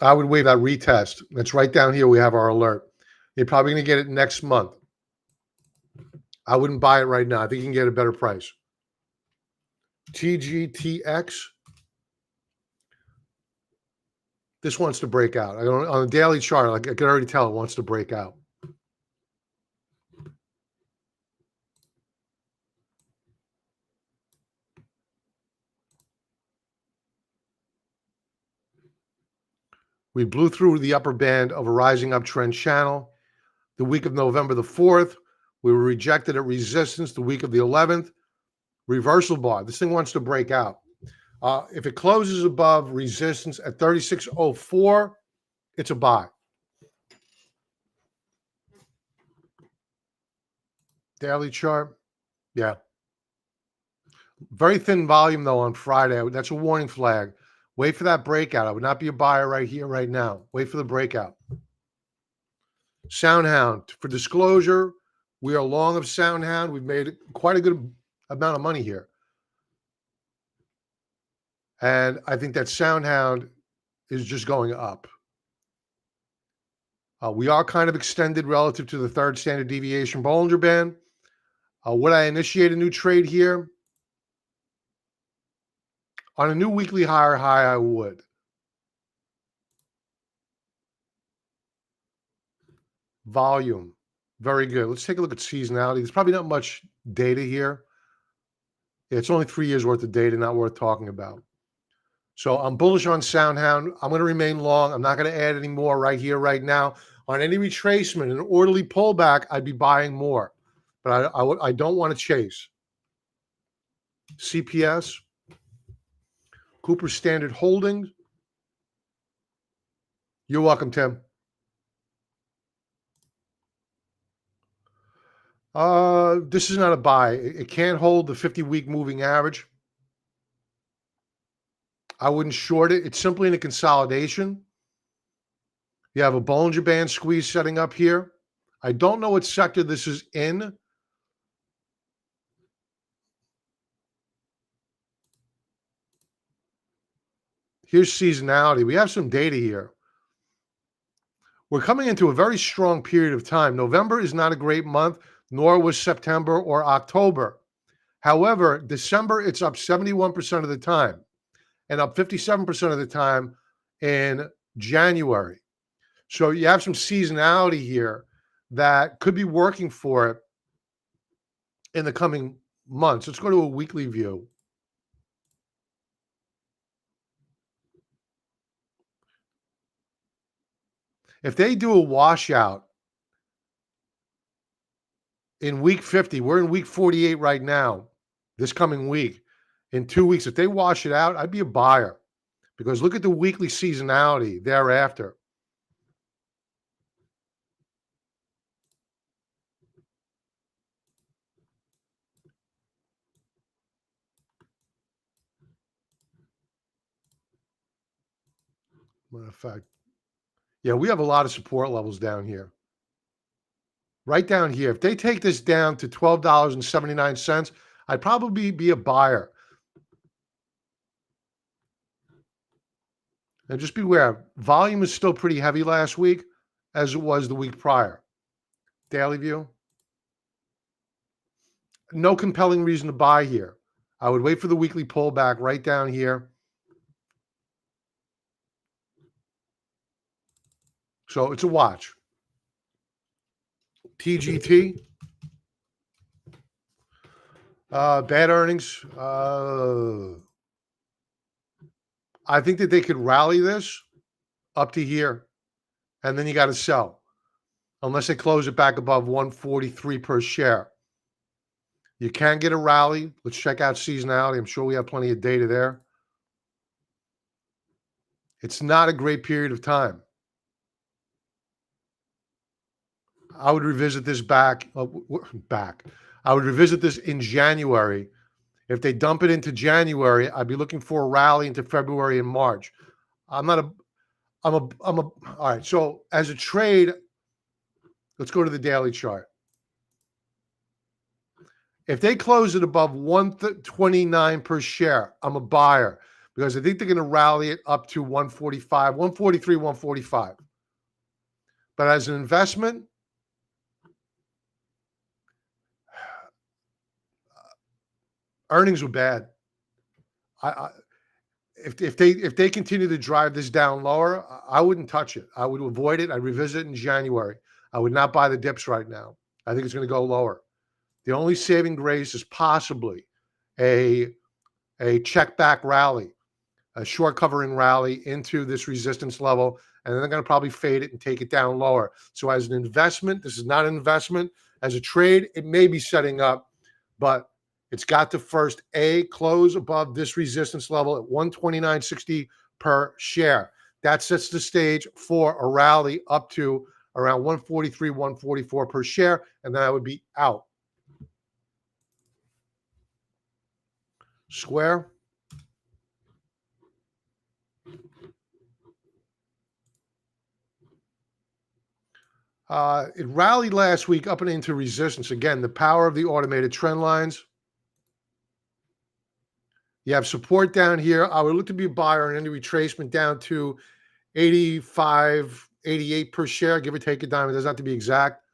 A: I would wait that retest. That's right down here. We have our alert. You're probably going to get it next month. I wouldn't buy it right now. I think you can get a better price. TGTX. This wants to break out. On the daily chart, like I can already tell it wants to break out. We blew through the upper band of a rising uptrend channel. The week of November the 4th, we were rejected at resistance. The week of the 11th, reversal bar. This thing wants to break out. If it closes above resistance at 36.04, it's a buy. Daily chart, yeah. Very thin volume, though, on Friday. That's a warning flag. Wait for that breakout. I would not be a buyer right here, right now. Wait for the breakout. Soundhound. For disclosure, we are long of Soundhound. We've made quite a good amount of money here. And I think that Soundhound is just going up. We are kind of extended relative to the third standard deviation Bollinger Band. Would I initiate a new trade here? On a new weekly higher high, I would. Volume, very good. Let's take a look at seasonality. There's probably not much data here. It's only 3 years worth of data, not worth talking about. So I'm bullish on Soundhound. I'm going to remain long. I'm not going to add any more right here, right now. On any retracement, an orderly pullback, I'd be buying more. But I don't want to chase. CPS, Cooper Standard Holdings. You're welcome, Tim. This is not a buy. It can't hold the 50-week moving average. I wouldn't short it. It's simply in a consolidation. You have a Bollinger Band squeeze setting up here. I don't know what sector this is in. Here's seasonality. We have some data here. We're coming into a very strong period of time. November is not a great month, nor was September or October. However, December, it's up 71% of the time and up 57% of the time in January. So you have some seasonality here that could be working for it in the coming months. Let's go to a weekly view. If they do a washout in week 50, we're in week 48 right now, this coming week. In 2 weeks, if they wash it out, I'd be a buyer because look at the weekly seasonality thereafter. Matter of fact, yeah, we have a lot of support levels down here. Right down here. If they take this down to $12.79, I'd probably be a buyer. And just beware, volume is still pretty heavy last week as it was the week prior. Daily view. No compelling reason to buy here. I would wait for the weekly pullback right down here. So it's a watch. TGT. Bad earnings. I think that they could rally this up to here, and then you got to sell unless they close it back above 143 per share. You can get a rally. Let's check out seasonality. I'm sure we have plenty of data there. It's not a great period of time. I would revisit this I would revisit this in January If they dump it into January, I'd be looking for a rally into February and March. I'm not a, all right. So as a trade, let's go to the daily chart. If they close it above 129 per share, I'm a buyer because I think they're going to rally it up to 145, 143, 145. But as an investment, earnings were bad. If they continue to drive this down lower, I wouldn't touch it. I would avoid it. I'd revisit it in January. I would not buy the dips right now. I think it's going to go lower. The only saving grace is possibly a check back rally, a short covering rally into this resistance level, and then they're going to probably fade it and take it down lower. So as an investment, this is not an investment. As a trade, it may be setting up, but it's got to first close above this resistance level at 129.60 per share. That sets the stage for a rally up to around 143, 144 per share, and then I would be out. Square. It rallied last week up and into resistance. Again, the power of the automated trend lines. You have support down here. I would look to be a buyer on any retracement down to 85, 88 per share, give or take a dime. It doesn't have to be exact.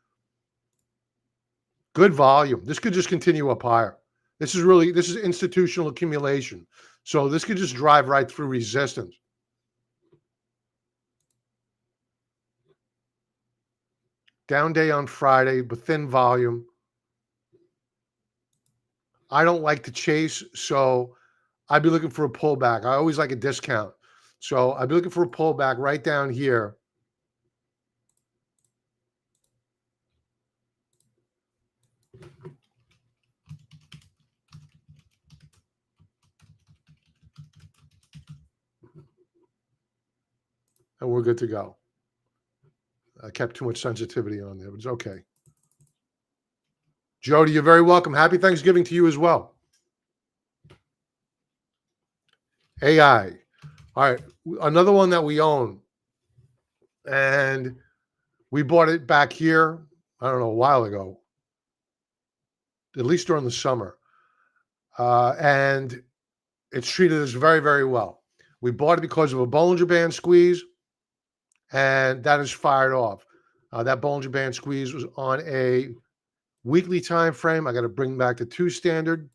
A: Good volume. This could just continue up higher. This is institutional accumulation. So this could just drive right through resistance. Down day on Friday, but thin volume. I don't like to chase, so I'd be looking for a pullback. I always like a discount. So I'd be looking for a pullback right down here. And we're good to go. I kept too much sensitivity on there, but it's okay. Jody, you're very welcome. Happy Thanksgiving to you as well. AI. All right. Another one that we own. And we bought it back here, I don't know, a while ago, at least during the summer. And it's treated us very, very well. We bought it because of a Bollinger Band squeeze, and that is fired off. That Bollinger Band squeeze was on a weekly time frame. I got to bring back the 2 standard.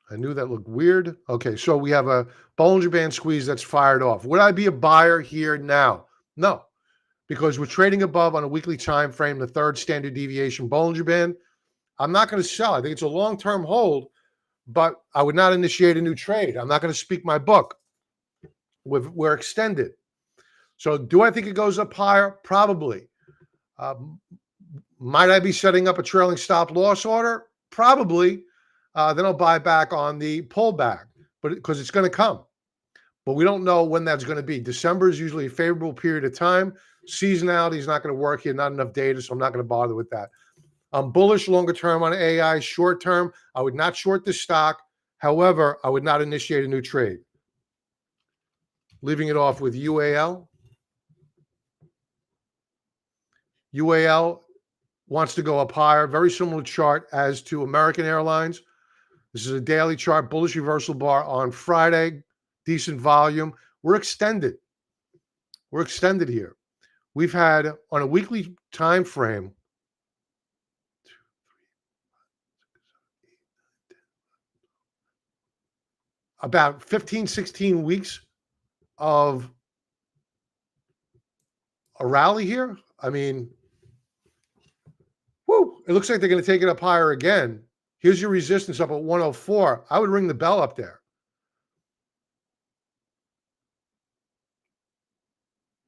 A: I knew that looked weird. Okay, so we have a Bollinger Band squeeze that's fired off. Would I be a buyer here now? No, because we're trading above on a weekly time frame, the 3rd standard deviation Bollinger Band. I'm not going to sell. I think it's a long-term hold, but I would not initiate a new trade. I'm not going to speak my book. We're extended. So do I think it goes up higher? Probably. Might I be setting up a trailing stop loss order? Probably. Then I'll buy back on the pullback, but because it's going to come. But we don't know when that's going to be. December is usually a favorable period of time. Seasonality is not going to work here. Not enough data, so I'm not going to bother with that. I'm bullish longer term on AI. Short term, I would not short this stock. However, I would not initiate a new trade. Leaving it off with UAL. UAL wants to go up higher. Very similar chart as to American Airlines. This is a daily chart, bullish reversal bar on Friday. Decent volume. We're extended. We're extended here. We've had on a weekly time frame about 15, 16 weeks of a rally here. I mean, whoo, it looks like they're going to take it up higher again. Here's your resistance up at 104. I would ring the bell up there.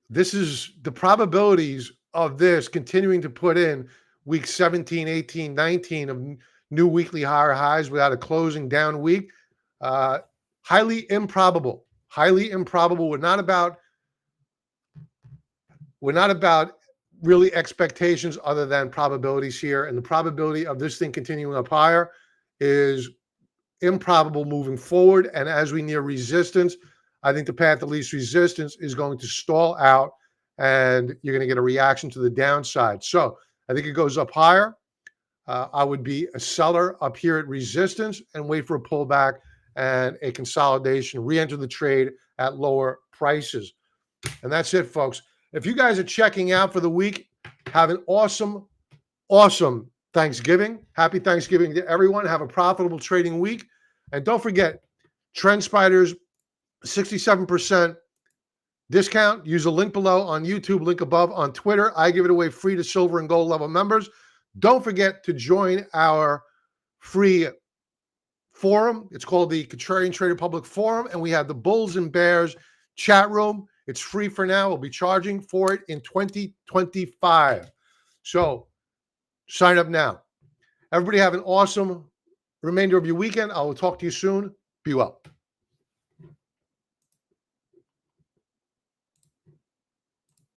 A: This is the probabilities of this continuing to put in week 17, 18, 19 of new weekly higher highs without a closing down week. Highly improbable. Highly improbable. We're not about really expectations other than probabilities here. And the probability of this thing continuing up higher is improbable moving forward. And as we near resistance, I think the path of least resistance is going to stall out and you're going to get a reaction to the downside. So I think it goes up higher. I would be a seller up here at resistance and wait for a pullback and a consolidation, re-enter the trade at lower prices. And that's it, folks. If you guys are checking out for the week, have an awesome Thanksgiving. Happy Thanksgiving to everyone. Have a profitable trading week. And don't forget, TrendSpider's 67% discount. Use the link below on YouTube, link above on Twitter. I give it away free to silver and gold level members. Don't forget to join our free forum. It's called the Contrarian Trader Public Forum, and we have the Bulls and Bears chat room. It's free for now. We'll be charging for it in 2025. So sign up now. Everybody have an awesome remainder of your weekend. I will talk to you soon. Be well.